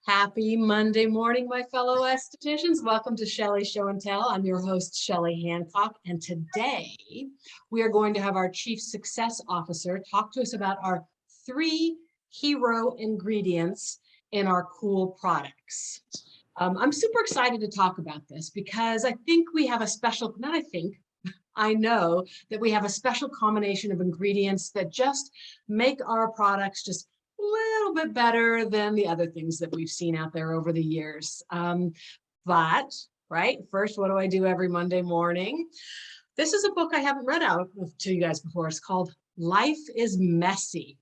Happy Monday morning, my fellow estheticians. Welcome to Shelley's Show and Tell. I'm your host, Shelley Hancock, and today we are going to have our Chief Success Officer talk to us about our 3 hero ingredients in our cool products. I'm super excited to talk about this because I think we have a special, not I think, I know that we have a special combination of ingredients that just make our products just a little bit better than the other things that we've seen out there over the years. But first, what do I do every Monday morning? This is a book I haven't read out to you guys before. It's called Life is Messy.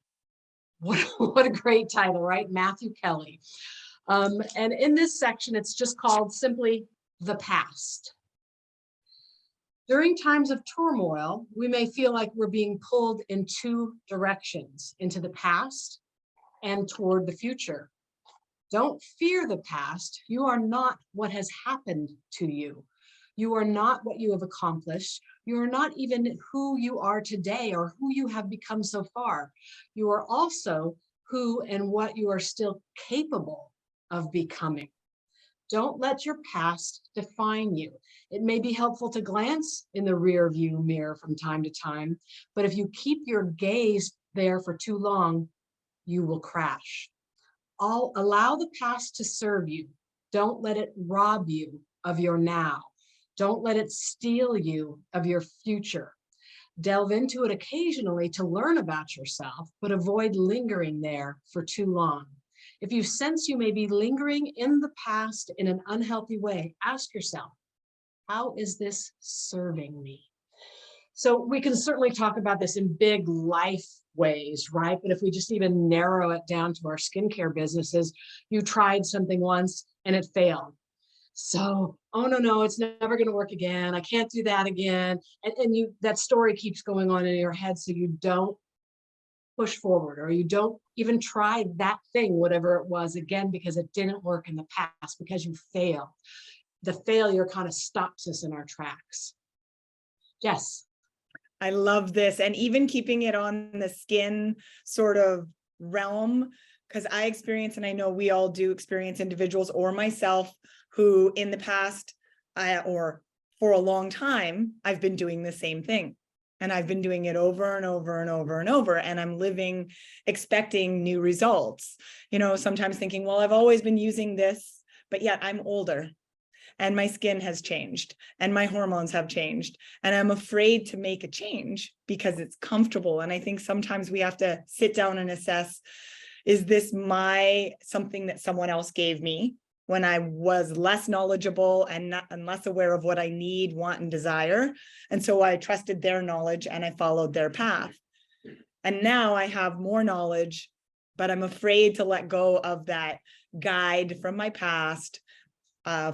What a great title, right? Matthew Kelly. And in this section, it's just called simply The Past. During times of turmoil, we may feel like we're being pulled in 2 directions, into the past and toward the future. Don't fear the past. You are not what has happened to you. You are not what you have accomplished. You are not even who you are today or who you have become so far. You are also who and what you are still capable of becoming. Don't let your past define you. It may be helpful to glance in the rear view mirror from time to time, but if you keep your gaze there for too long, you will crash. Allow the past to serve you. Don't let it rob you of your now. Don't let it steal you of your future. Delve into it occasionally to learn about yourself, but avoid lingering there for too long. If you sense you may be lingering in the past in an unhealthy way, ask yourself, how is this serving me? So we can certainly talk about this in big life ways, right? But if we just even narrow it down to our skincare businesses, you tried something once and it failed. So, oh no, it's never going to work again. I can't do that again. And that story keeps going on in your head, so you don't push forward, or you don't even try that thing, whatever it was, again, because it didn't work in the past, because you failed. The failure kind of stops us in our tracks. Yes. I love this. And even keeping it on the skin sort of realm, because I experience, and I know we all do experience, individuals or myself who in the past or for a long time, I've been doing the same thing. And I've been doing it over and over and over and over. And I'm living expecting new results, sometimes thinking, well, I've always been using this, but yet I'm older. And my skin has changed and my hormones have changed. And I'm afraid to make a change because it's comfortable. And I think sometimes we have to sit down and assess, is this something that someone else gave me when I was less knowledgeable and less aware of what I need, want, and desire? And so I trusted their knowledge and I followed their path. And now I have more knowledge, but I'm afraid to let go of that guide from my past,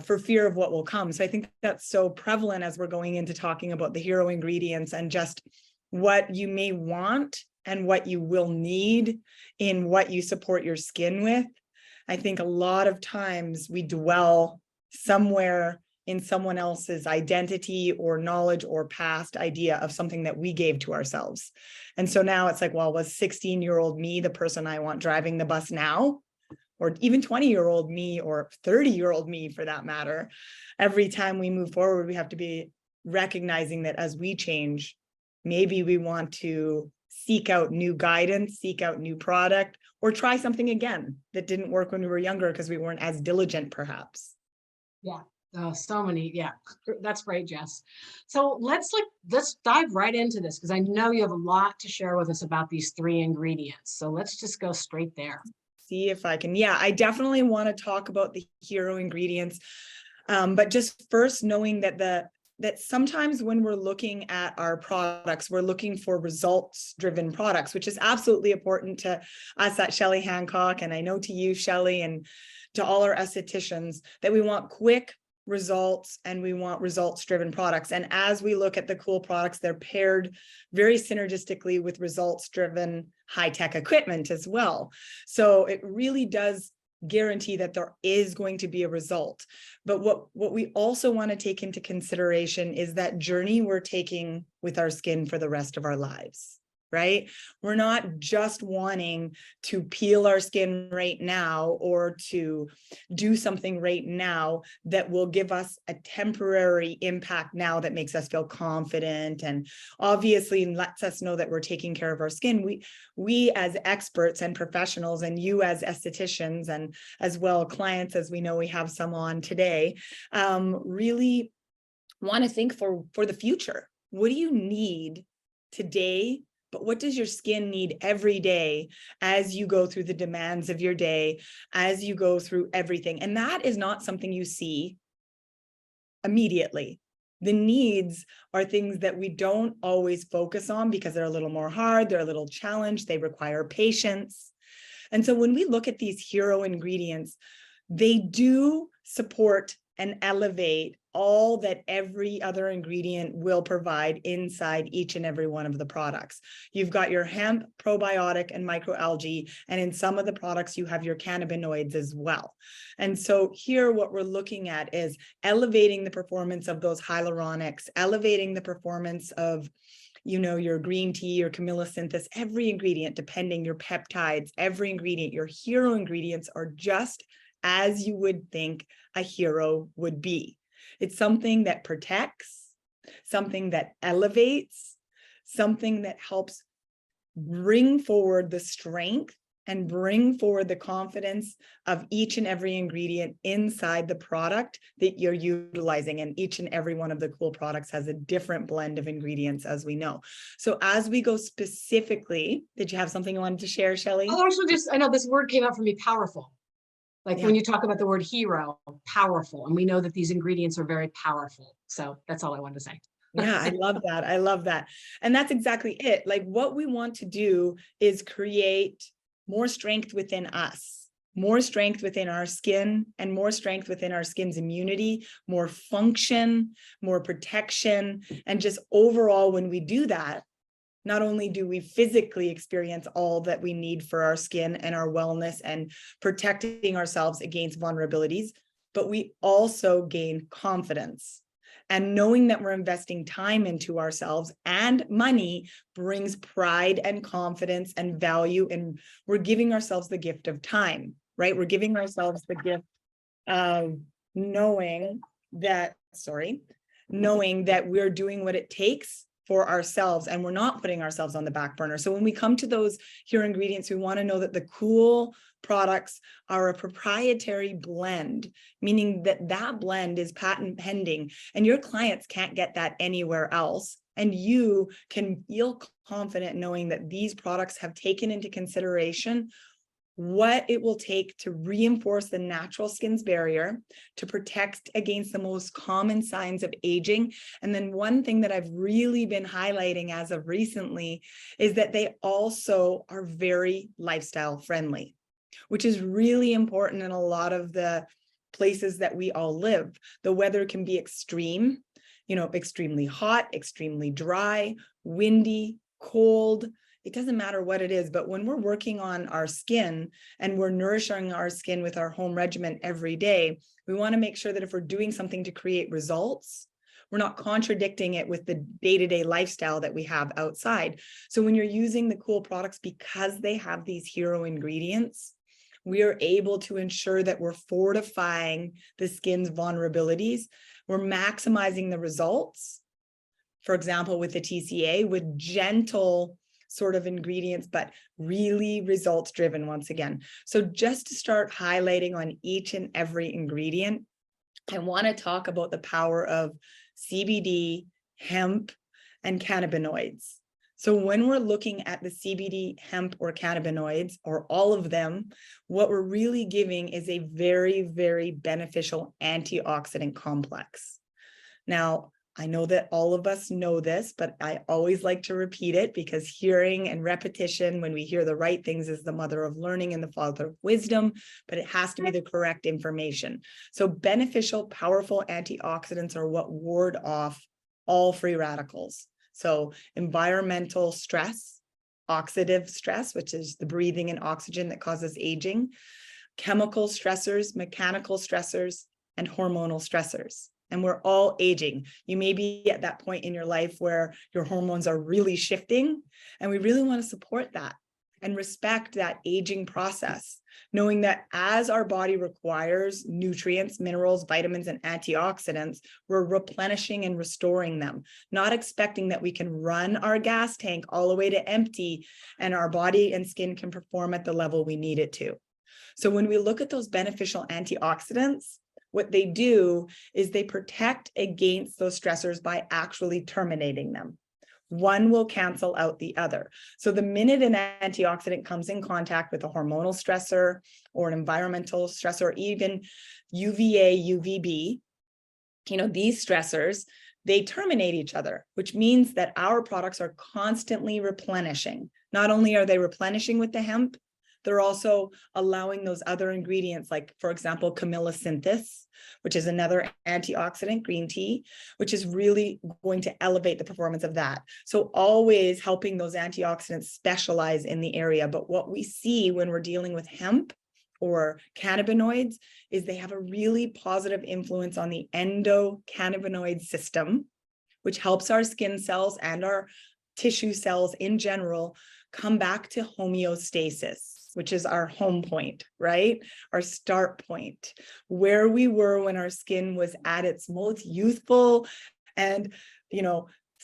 for fear of what will come. So I think that's so prevalent as we're going into talking about the hero ingredients and just what you may want and what you will need in what you support your skin with. I think a lot of times we dwell somewhere in someone else's identity or knowledge or past idea of something that we gave to ourselves. And so now it's like, well, was 16-year-old me the person I want driving the bus now? Or even 20-year-old me or 30-year-old me for that matter. Every time we move forward, we have to be recognizing that as we change, maybe we want to seek out new guidance, seek out new product, or try something again that didn't work when we were younger because we weren't as diligent, perhaps. Yeah. So many. Yeah, that's great, Jess. So let's dive right into this, because I know you have a lot to share with us about these 3 ingredients. So let's just go straight there. See if I can. Yeah, I definitely want to talk about the hero ingredients. But just first knowing that sometimes when we're looking at our products, we're looking for results-driven products, which is absolutely important to us at Shelley Hancock. And I know to you, Shelley, and to all our estheticians, that we want quick results and we want results-driven products. And as we look at the cool products, they're paired very synergistically with results-driven high-tech equipment as well. So it really does guarantee that there is going to be a result. But what we also want to take into consideration is that journey we're taking with our skin for the rest of our lives, right? We're not just wanting to peel our skin right now or to do something right now that will give us a temporary impact now that makes us feel confident and obviously lets us know that we're taking care of our skin. We as experts and professionals, and you as estheticians and as well clients, as we know we have some on today, really want to think for the future. What do you need today? But what does your skin need every day as you go through the demands of your day, as you go through everything? And that is not something you see immediately. The needs are things that we don't always focus on because they're a little more hard, they're a little challenged, they require patience. And so when we look at these hero ingredients, they do support and elevate all that every other ingredient will provide inside each and every one of the products. You've got your hemp, probiotic, and microalgae, and in some of the products, you have your cannabinoids as well. And so here, what we're looking at is elevating the performance of those hyaluronics, elevating the performance of your green tea, your camillosynthus, every ingredient, depending your peptides, every ingredient, your hero ingredients are just as you would think a hero would be. It's something that protects, something that elevates, something that helps bring forward the strength and bring forward the confidence of each and every ingredient inside the product that you're utilizing. And each and every one of the cool products has a different blend of ingredients, as we know. So as we go specifically, did you have something you wanted to share, Shelley? Oh, actually, I know this word came out for me, powerful. Like when you talk about the word hero, powerful. And we know that these ingredients are very powerful. So that's all I wanted to say. Yeah, I love that. I love that. And that's exactly it. Like what we want to do is create more strength within us, more strength within our skin, and more strength within our skin's immunity, more function, more protection. And just overall, when we do that, not only do we physically experience all that we need for our skin and our wellness and protecting ourselves against vulnerabilities, but we also gain confidence. And knowing that we're investing time into ourselves and money brings pride and confidence and value. And we're giving ourselves the gift of time, right? We're giving ourselves the gift of knowing that we're doing what it takes for ourselves and we're not putting ourselves on the back burner. So when we come to those hero ingredients, we want to know that the cool products are a proprietary blend, meaning that that blend is patent pending and your clients can't get that anywhere else. And you can feel confident knowing that these products have taken into consideration what it will take to reinforce the natural skin's barrier, to protect against the most common signs of aging. And then one thing that I've really been highlighting as of recently is that they also are very lifestyle friendly, which is really important in a lot of the places that we all live. The weather can be extreme, extremely hot, extremely dry, windy, cold. It doesn't matter what it is, but when we're working on our skin and we're nourishing our skin with our home regimen every day, we want to make sure that if we're doing something to create results, we're not contradicting it with the day-to-day lifestyle that we have outside. So when you're using the cool products, because they have these hero ingredients, we are able to ensure that we're fortifying the skin's vulnerabilities. We're maximizing the results. For example, with the TCA, with gentle sort of ingredients, but really results driven once again. So just to start highlighting on each and every ingredient, I want to talk about the power of CBD, hemp, and cannabinoids. So when we're looking at the CBD, hemp, or cannabinoids, or all of them, what we're really giving is a very, very beneficial antioxidant complex. Now, I know that all of us know this, but I always like to repeat it because hearing and repetition, when we hear the right things, is the mother of learning and the father of wisdom, but it has to be the correct information. So beneficial, powerful antioxidants are what ward off all free radicals. So environmental stress, oxidative stress, which is the breathing in oxygen that causes aging, chemical stressors, mechanical stressors, and hormonal stressors. and we're all aging. You may be at that point in your life where your hormones are really shifting, and we really want to support that and respect that aging process, knowing that as our body requires nutrients, minerals, vitamins, and antioxidants, we're replenishing and restoring them, not expecting that we can run our gas tank all the way to empty and our body and skin can perform at the level we need it to. So when we look at those beneficial antioxidants, what they do is they protect against those stressors by actually terminating them. One will cancel out the other. So the minute an antioxidant comes in contact with a hormonal stressor or an environmental stressor, or even UVA, UVB, these stressors, they terminate each other, which means that our products are constantly replenishing. Not only are they replenishing with the hemp, they're also allowing those other ingredients, like, for example, Camillosynthis, which is another antioxidant, green tea, which is really going to elevate the performance of that. So always helping those antioxidants specialize in the area. But what we see when we're dealing with hemp or cannabinoids is they have a really positive influence on the endocannabinoid system, which helps our skin cells and our tissue cells in general come back to homeostasis, which is our home point, right? Our start point, where we were when our skin was at its most youthful and,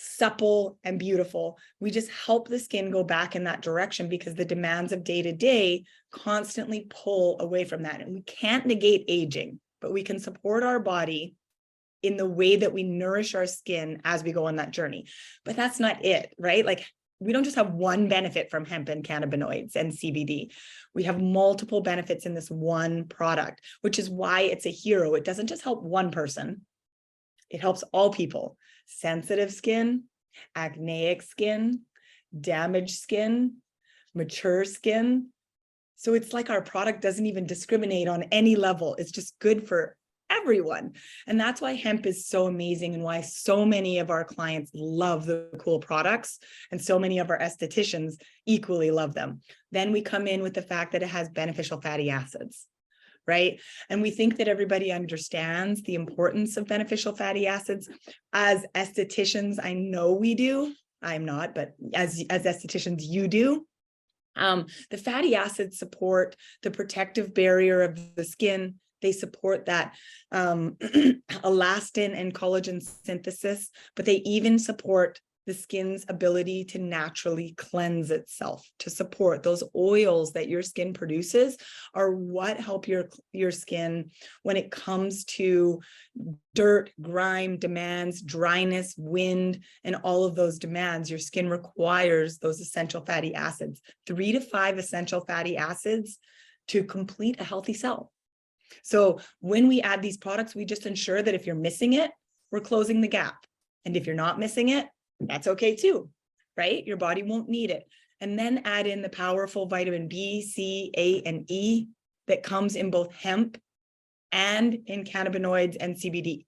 supple and beautiful. We just help the skin go back in that direction because the demands of day to day constantly pull away from that. And we can't negate aging, but we can support our body in the way that we nourish our skin as we go on that journey. But that's not it, right? Like, we don't just have one benefit from hemp and cannabinoids and CBD. We have multiple benefits in this one product, which is why it's a hero. It doesn't just help one person. It helps all people: sensitive skin, acneic skin, damaged skin, mature skin. So it's like our product doesn't even discriminate on any level. It's just good for everyone. And that's why hemp is so amazing and why so many of our clients love the cool products and so many of our estheticians equally love them. Then we come in with the fact that it has beneficial fatty acids, right? And we think that everybody understands the importance of beneficial fatty acids. As estheticians, I know we do. I'm not, but as estheticians, you do. The fatty acids support the protective barrier of the skin. They support that elastin and collagen synthesis, but they even support the skin's ability to naturally cleanse itself, to support those oils that your skin produces are what help your skin when it comes to dirt, grime, demands, dryness, wind, and all of those demands. Your skin requires those essential fatty acids, 3 to 5 essential fatty acids to complete a healthy cell. So when we add these products, we just ensure that if you're missing it, we're closing the gap. And if you're not missing it, that's okay too, right? Your body won't need it. And then add in the powerful vitamin B, C, A, and E that comes in both hemp and in cannabinoids and CBD.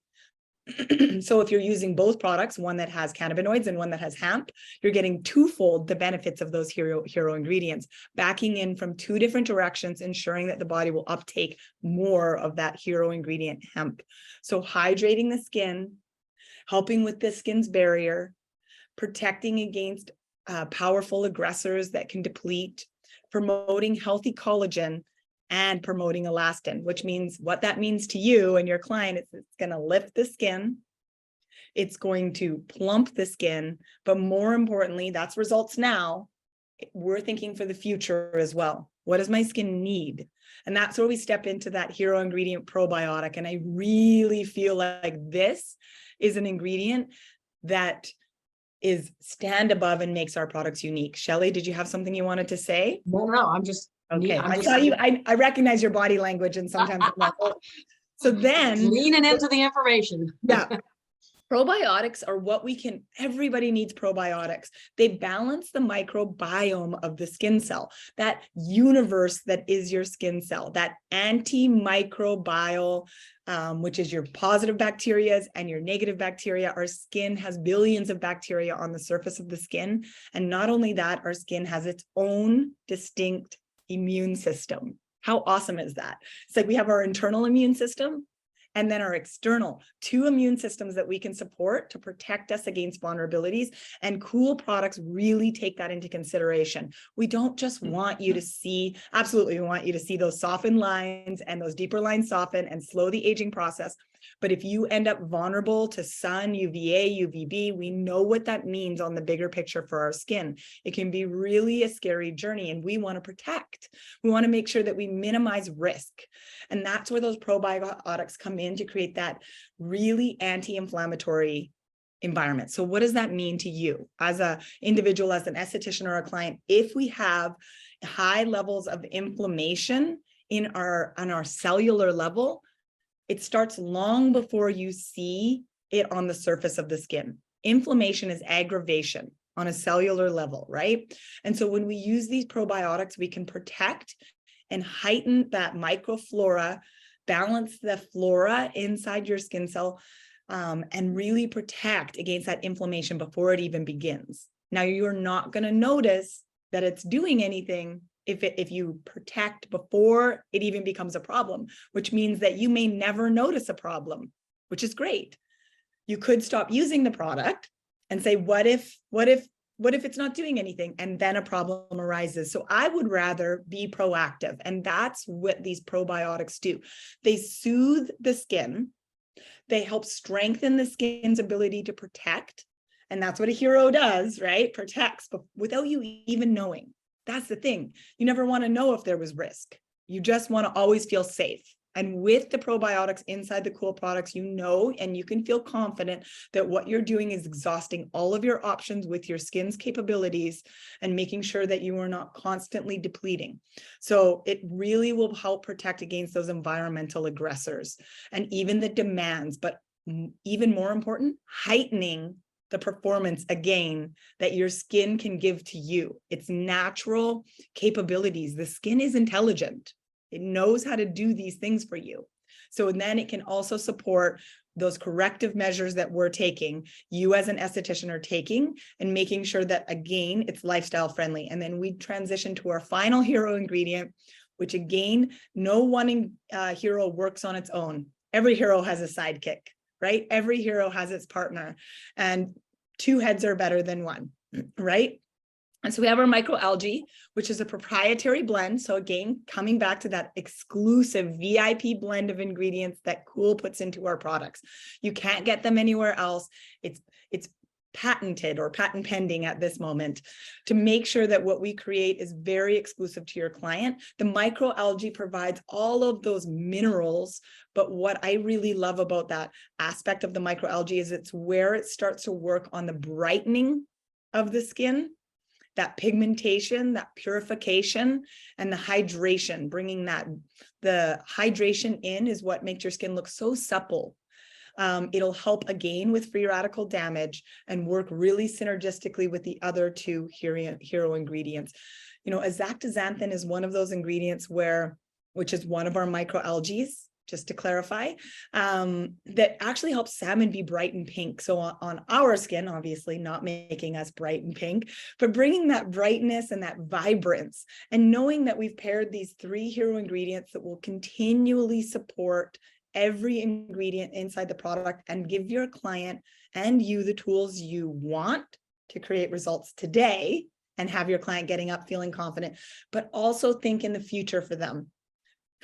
So if you're using both products, one that has cannabinoids and one that has hemp, you're getting twofold the benefits of those hero ingredients, backing in from 2 different directions, ensuring that the body will uptake more of that hero ingredient, hemp. So hydrating the skin, helping with the skin's barrier, protecting against powerful aggressors that can deplete, promoting healthy collagen, and promoting elastin, which means what that means to you and your client is it's going to lift the skin. It's going to plump the skin, but more importantly, that's results now. We're thinking for the future as well. What does my skin need? And that's where we step into that hero ingredient probiotic. And I really feel like this is an ingredient that is stand above and makes our products unique. Shelley, did you have something you wanted to say? No, I'm just okay. I saw you. I recognize your body language, and sometimes I'm like, oh. So then leaning into the information. Yeah. Probiotics are what everybody needs probiotics. They balance the microbiome of the skin cell, that universe that is your skin cell, that antimicrobial, which is your positive bacteria and your negative bacteria. Our skin has billions of bacteria on the surface of the skin. And not only that, our skin has its own distinct immune system. How awesome is that? It's like we have our internal immune system, and then our external, 2 immune systems that we can support to protect us against vulnerabilities. And Cool products really take that into consideration. We don't just want you to see, absolutely, we want you to see those softened lines and those deeper lines soften and slow the aging process. But if you end up vulnerable to sun, UVA, UVB, we know what that means on the bigger picture for our skin. It can be really a scary journey, and we want to protect. We want to make sure that we minimize risk. And that's where those probiotics come in to create that really anti-inflammatory environment. So what does that mean to you as an individual, as an esthetician or a client? If we have high levels of inflammation on our cellular level, it starts long before you see it on the surface of the skin. Inflammation is aggravation on a cellular level, right? And so when we use these probiotics, we can protect and heighten that microflora, balance the flora inside your skin cell, and really protect against that inflammation before it even begins. Now, you're not going to notice that it's doing anything if you protect before it even becomes a problem, which means that you may never notice a problem, which is great. You could stop using the product and say, what if it's not doing anything? And then a problem arises. So I would rather be proactive. And that's what these probiotics do. They soothe the skin. They help strengthen the skin's ability to protect. And that's what a hero does, right? Protects without you even knowing. That's the thing. You never want to know if there was risk. You just want to always feel safe. And with the probiotics inside the Cool products, you know, and you can feel confident that what you're doing is exhausting all of your options with your skin's capabilities and making sure that you are not constantly depleting. So it really will help protect against those environmental aggressors and even the demands, but even more important, heightening the performance again that your skin can give to you. Its natural capabilities. The skin is intelligent. It knows how to do these things for you. So then it can also support those corrective measures that we're taking, you as an esthetician are taking, and making sure that, again, it's lifestyle friendly. And then we transition to our final hero ingredient, which again, no one hero works on its own. Every hero has a sidekick, right? Every hero has its partner, and 2 heads are better than 1, right? And so we have our microalgae, which is a proprietary blend. So again, coming back to that exclusive VIP blend of ingredients that Cool puts into our products. You can't get them anywhere else. It's patented or patent pending at this moment to make sure that what we create is very exclusive to your client. The microalgae provides all of those minerals, but what I really love about that aspect of the microalgae is it's where it starts to work on the brightening of the skin, that pigmentation, that purification, and the hydration. Bringing the hydration in is what makes your skin look so supple. It'll help again with free radical damage and work really synergistically with the other 2 hero ingredients. You know, azactazanthin is one of those ingredients which is one of our microalgae, just to clarify, that actually helps salmon be bright and pink. So on our skin, obviously not making us bright and pink, but bringing that brightness and that vibrance, and knowing that we've paired these 3 hero ingredients that will continually support every ingredient inside the product and give your client and you the tools you want to create results today and have your client getting up feeling confident, but also think in the future for them,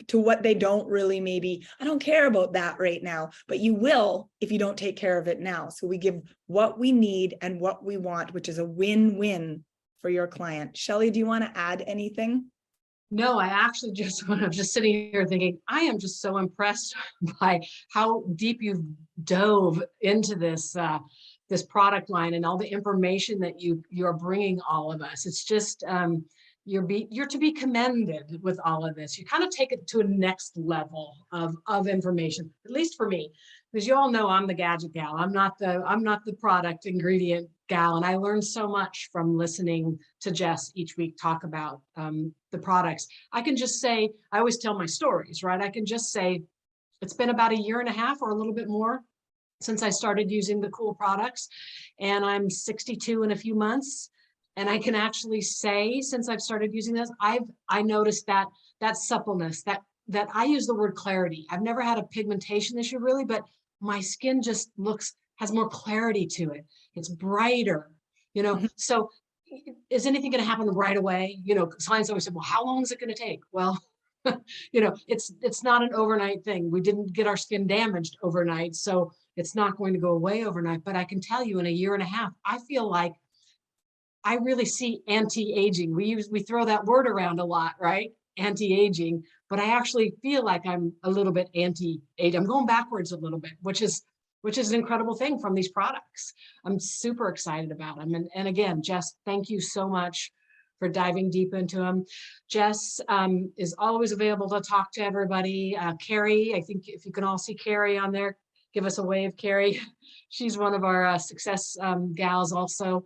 to what they don't really, maybe, I don't care about that right now, but you will if you don't take care of it now. So we give what we need and what we want, which is a win-win for your client. Shelley, do you want to add anything? No, I actually when I'm just sitting here thinking, I am just so impressed by how deep you've dove into this this product line and all the information that you're bringing all of us. It's just you're to be commended with all of this. You kind of take it to a next level of information, at least for me, because you all know I'm the gadget gal. I'm not the product ingredient gal, and I learned so much from listening to Jess each week talk about the products. I can just say, I always tell my stories, right? I can just say it's been about 1.5 years or a little bit more since I started using the Cool products, and I'm 62 in a few months. And I can actually say, since I've started using this, I noticed that suppleness, that that I use the word clarity. I've never had a pigmentation issue really, but my skin just has more clarity to it. It's brighter, so is anything going to happen right away? Clients always say, well, how long is it going to take? Well, it's not an overnight thing. We didn't get our skin damaged overnight, so it's not going to go away overnight. But I can tell you in a year and a half, I feel like I really see anti-aging. We throw that word around a lot, right? Anti-aging, but I actually feel like I'm a little bit anti-age. I'm going backwards a little bit, which is an incredible thing from these products. I'm super excited about them. And again, Jess, thank you so much for diving deep into them. Jess is always available to talk to everybody. Carrie, I think if you can all see Carrie on there, give us a wave, Carrie. She's one of our success gals also.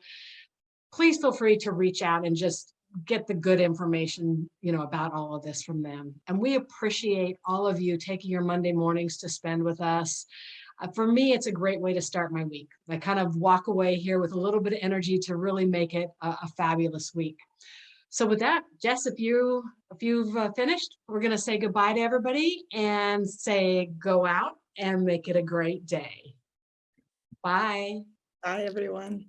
Please feel free to reach out and just get the good information, about all of this from them. And we appreciate all of you taking your Monday mornings to spend with us. For me, it's a great way to start my week. I kind of walk away here with a little bit of energy to really make it a fabulous week. So with that, Jess, if you've finished, we're going to say goodbye to everybody and say go out and make it a great day. Bye. Bye, everyone.